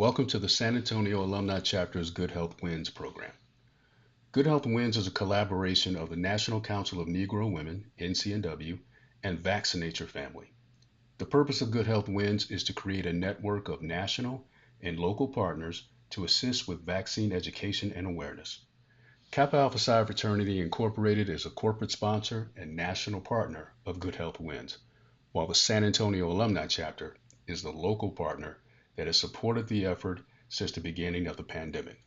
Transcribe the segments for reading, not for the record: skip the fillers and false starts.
Welcome to the San Antonio Alumni Chapter's Good Health Wins program. Good Health Wins is a collaboration of the National Council of Negro Women, NCNW, and Vaccinate family. The purpose of Good Health Wins is to create a network of national and local partners to assist with vaccine education and awareness. Kappa Alpha Psi Fraternity Incorporated is a corporate sponsor and national partner of Good Health Wins, while the San Antonio Alumni Chapter is the local partner that has supported the effort since the beginning of the pandemic.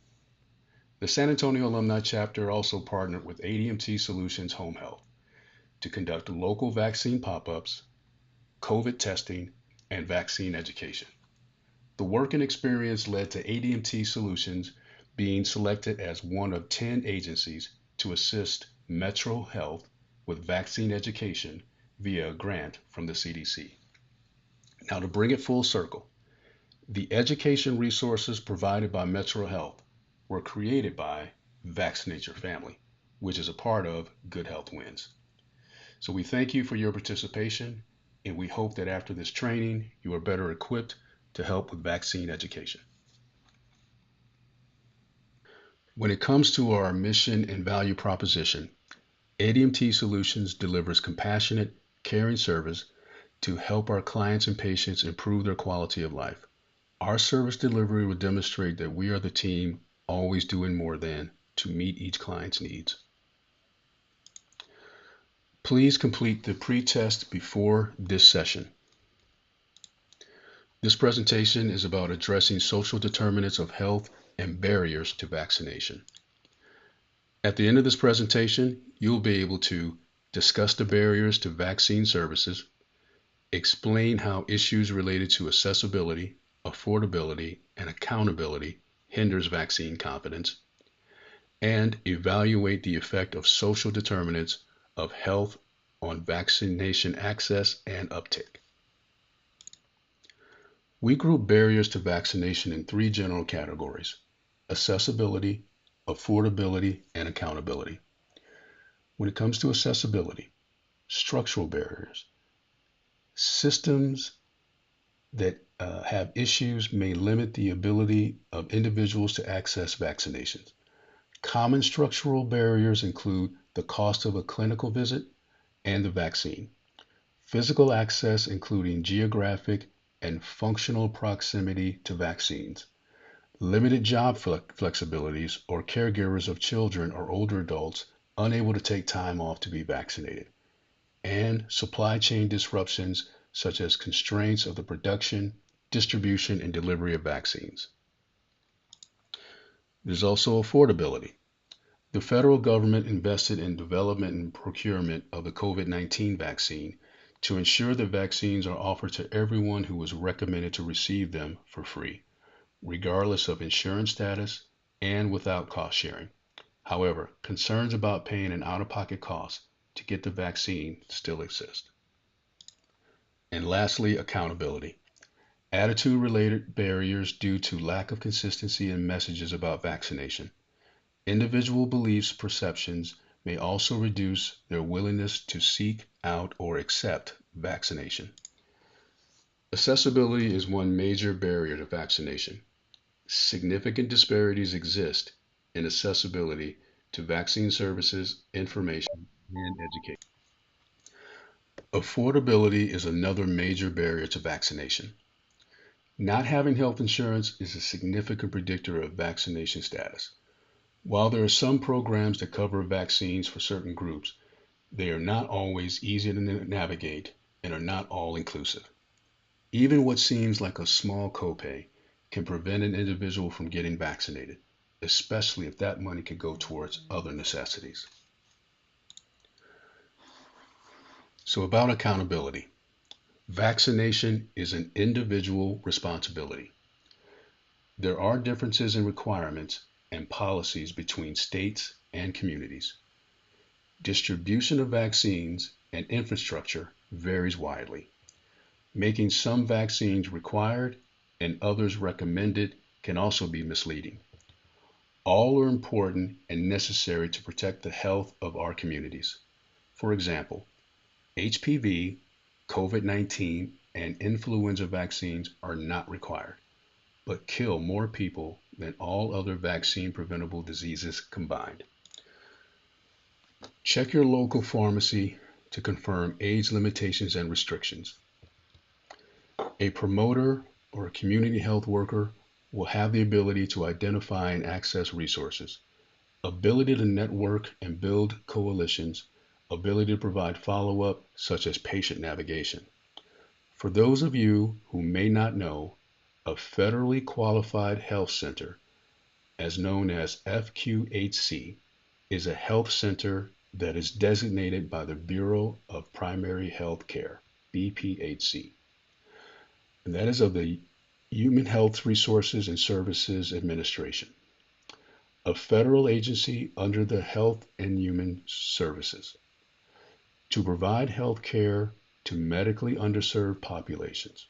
The San Antonio Alumni Chapter also partnered with ADMT Solutions Home Health to conduct local vaccine pop-ups, COVID testing, and vaccine education. The work and experience led to ADMT Solutions being selected as one of 10 agencies to assist Metro Health with vaccine education via a grant from the CDC. Now, to bring it full circle, the education resources provided by Metro Health were created by Vaccinate family, which is a part of Good Health Wins. So we thank you for your participation, and we hope that after this training, you are better equipped to help with vaccine education. When it comes to our mission and value proposition, ADMT Solutions delivers compassionate, caring service to help our clients and patients improve their quality of life. Our service delivery will demonstrate that we are the team always doing more than to meet each client's needs. Please complete the pre-test before this session. This presentation is about addressing social determinants of health and barriers to vaccination. At the end of this presentation, you'll be able to discuss the barriers to vaccine services, explain how issues related to accessibility, affordability, and accountability hinders vaccine confidence, and evaluate the effect of social determinants of health on vaccination access and uptake. We group barriers to vaccination in three general categories: accessibility, affordability, and accountability. When it comes to accessibility, structural barriers, systems that have issues may limit the ability of individuals to access vaccinations. Common structural barriers include the cost of a clinical visit and the vaccine. Physical access, including geographic and functional proximity to vaccines. Limited job flexibilities or caregivers of children or older adults unable to take time off to be vaccinated. And supply chain disruptions such as constraints of the production, distribution, and delivery of vaccines. There's also affordability. The federal government invested in development and procurement of the COVID-19 vaccine to ensure that vaccines are offered to everyone who was recommended to receive them for free, regardless of insurance status and without cost sharing. However, concerns about paying an out-of-pocket cost to get the vaccine still exist. And lastly, accountability. Attitude-related barriers due to lack of consistency in messages about vaccination. Individual beliefs, perceptions may also reduce their willingness to seek out or accept vaccination. Accessibility is one major barrier to vaccination. Significant disparities exist in accessibility to vaccine services, information, and education. Affordability is another major barrier to vaccination. Not having health insurance is a significant predictor of vaccination status. While there are some programs that cover vaccines for certain groups, they are not always easy to navigate and are not all inclusive. Even what seems like a small copay can prevent an individual from getting vaccinated, especially if that money could go towards other necessities. So about accountability. Vaccination is an individual responsibility. There are differences in requirements and policies between states and communities. Distribution of vaccines and infrastructure varies widely, making some vaccines required and others recommended can also be misleading. All are important and necessary to protect the health of our communities. For example, HPV, COVID-19, and influenza vaccines are not required. but kill more people than all other vaccine preventable diseases combined. Check your local pharmacy to confirm age limitations and restrictions. A promoter or a community health worker will have the ability to identify and access resources, ability to network and build coalitions, ability to provide follow-up, such as patient navigation. For those of you who may not know, a federally qualified health center, as known as FQHC, is a health center that is designated by the Bureau of Primary Health Care, BPHC, and that is of the Human Health Resources and Services Administration, a federal agency under the Health and Human Services, to provide health care to medically underserved populations.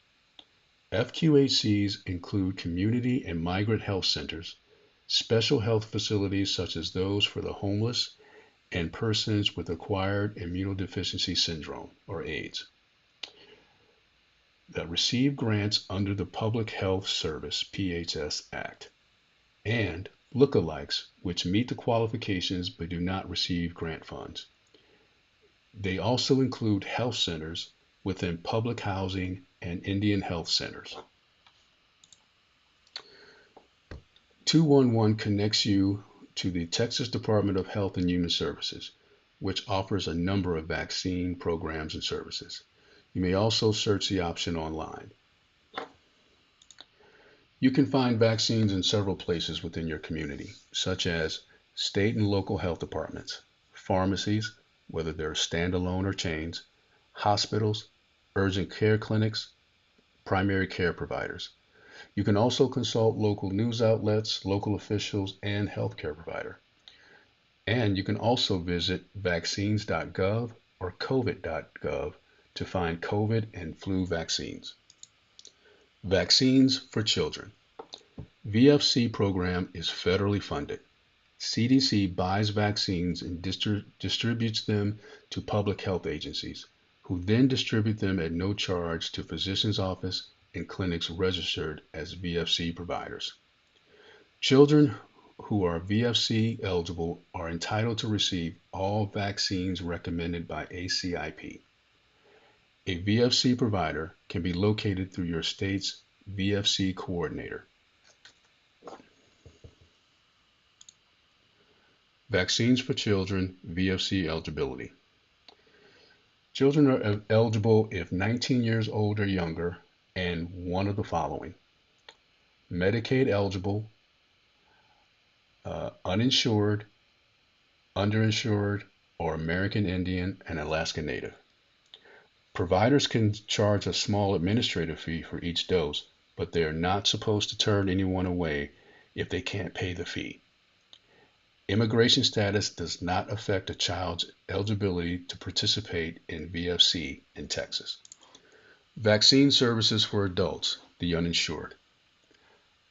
FQHCs include community and migrant health centers, special health facilities such as those for the homeless and persons with acquired immunodeficiency syndrome, or AIDS, that receive grants under the Public Health Service (PHS) Act, and lookalikes, which meet the qualifications but do not receive grant funds. They also include health centers within public housing and Indian health centers. 211 connects you to the Texas Department of Health and Human Services, which offers a number of vaccine programs and services. You may also search the option online. You can find vaccines in several places within your community, such as state and local health departments, pharmacies, whether they're standalone or chains, hospitals, urgent care clinics, primary care providers. You can also consult local news outlets, local officials, and healthcare provider. And you can also visit vaccines.gov or covid.gov to find COVID and flu vaccines. Vaccines for children. VFC program is federally funded. CDC buys vaccines and distributes them to public health agencies, who then distribute them at no charge to physicians' office and clinics registered as VFC providers. Children who are VFC eligible are entitled to receive all vaccines recommended by ACIP. A VFC provider can be located through your state's VFC coordinator. Vaccines for children, VFC eligibility. Children are eligible if 19 years old or younger and one of the following: Medicaid eligible, uninsured, underinsured, or American Indian and Alaska Native. Providers can charge a small administrative fee for each dose, but they are not supposed to turn anyone away if they can't pay the fee. Immigration status does not affect a child's eligibility to participate in VFC in Texas. Vaccine services for adults, the uninsured.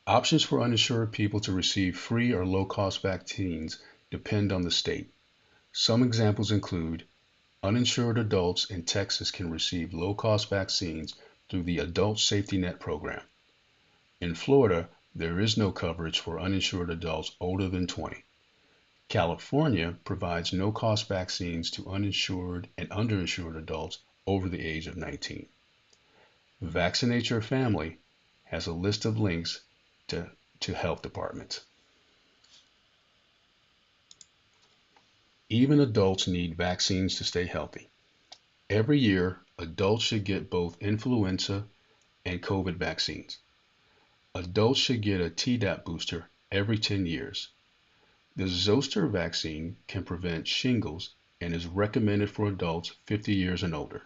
Options for uninsured people to receive free or low-cost vaccines depend on the state. Some examples include uninsured adults in Texas can receive low-cost vaccines through the Adult Safety Net program. In Florida, there is no coverage for uninsured adults older than 20. California provides no-cost vaccines to uninsured and underinsured adults over the age of 19. Vaccinate Your Family has a list of links to health departments. Even adults need vaccines to stay healthy. Every year, adults should get both influenza and COVID vaccines. Adults should get a Tdap booster every 10 years. The zoster vaccine can prevent shingles and is recommended for adults 50 years and older.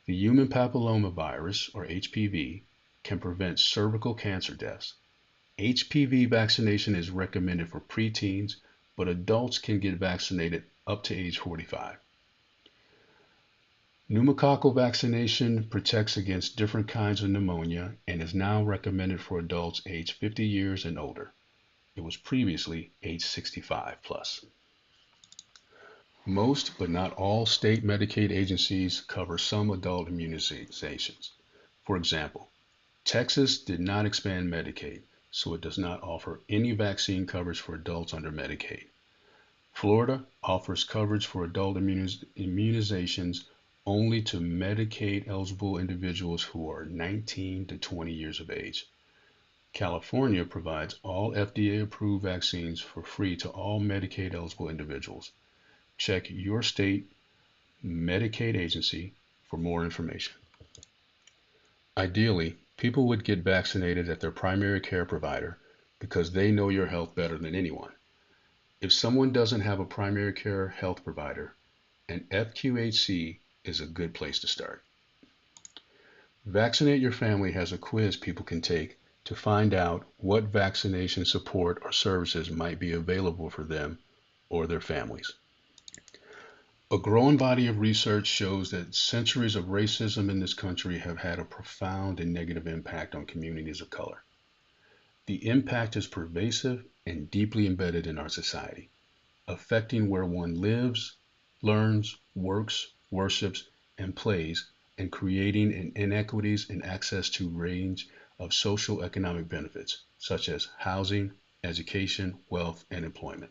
The human papillomavirus, or HPV, can prevent cervical cancer deaths. HPV vaccination is recommended for preteens, but adults can get vaccinated up to age 45. Pneumococcal vaccination protects against different kinds of pneumonia and is now recommended for adults aged 50 years and older. It was previously age 65 plus. Most, but not all, state Medicaid agencies cover some adult immunizations. For example, Texas did not expand Medicaid, so it does not offer any vaccine coverage for adults under Medicaid. Florida offers coverage for adult immunizations only to Medicaid eligible individuals who are 19 to 20 years of age. California provides all FDA approved vaccines for free to all Medicaid eligible individuals. Check your state Medicaid agency for more information. Ideally, people would get vaccinated at their primary care provider because they know your health better than anyone. If someone doesn't have a primary care health provider, an FQHC is a good place to start. Vaccinate Your Family has a quiz people can take to find out what vaccination support or services might be available for them or their families. A growing body of research shows that centuries of racism in this country have had a profound and negative impact on communities of color. The impact is pervasive and deeply embedded in our society, affecting where one lives, learns, works, worships, and plays, and creating inequities in access to a range of social economic benefits, such as housing, education, wealth, and employment.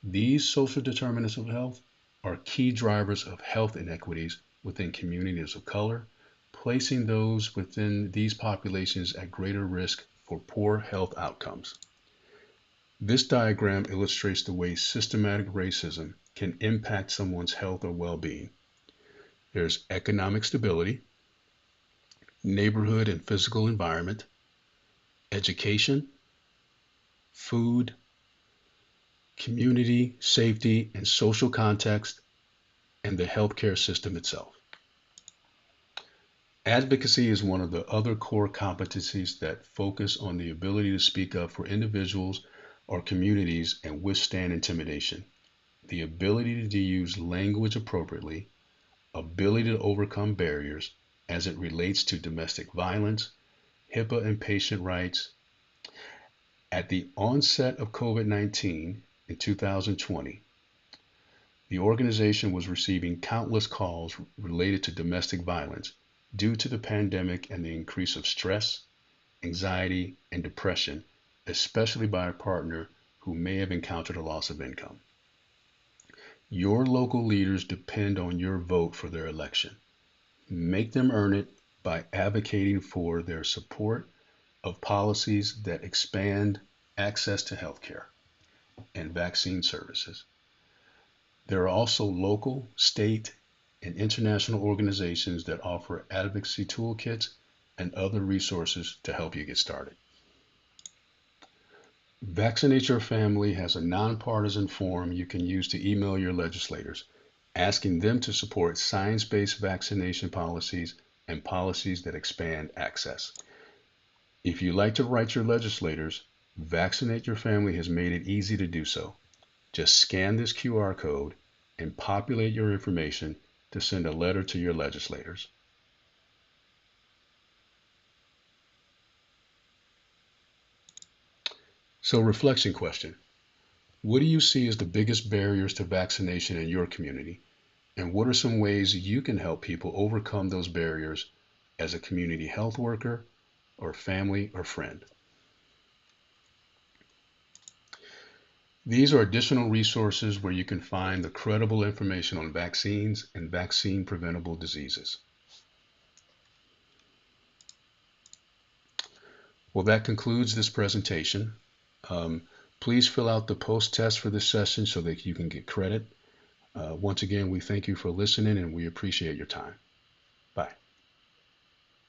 These social determinants of health are key drivers of health inequities within communities of color, placing those within these populations at greater risk for poor health outcomes. This diagram illustrates the way systematic racism can impact someone's health or well-being. There's economic stability, neighborhood and physical environment, education, food, community, safety, and social context, and the healthcare system itself. Advocacy is one of the other core competencies that focus on the ability to speak up for individuals or communities and withstand intimidation, the ability to use language appropriately, ability to overcome barriers as it relates to domestic violence, HIPAA and patient rights. At the onset of COVID-19 in 2020, the organization was receiving countless calls related to domestic violence due to the pandemic and the increase of stress, anxiety, and depression, especially by a partner who may have encountered a loss of income. Your local leaders depend on your vote for their election. Make them earn it by advocating for their support of policies that expand access to healthcare and vaccine services. There are also local, state, and international organizations that offer advocacy toolkits and other resources to help you get started. Vaccinate Your Family has a nonpartisan form you can use to email your legislators, asking them to support science-based vaccination policies and policies that expand access. If you'd like to write your legislators, Vaccinate Your Family has made it easy to do so. Just scan this QR code and populate your information to send a letter to your legislators. So, reflection question. What do you see as the biggest barriers to vaccination in your community? And what are some ways you can help people overcome those barriers as a community health worker or family or friend? These are additional resources where you can find the credible information on vaccines and vaccine preventable diseases. Well, that concludes this presentation. Please fill out the post-test for this session so that you can get credit. Once again, we thank you for listening and we appreciate your time.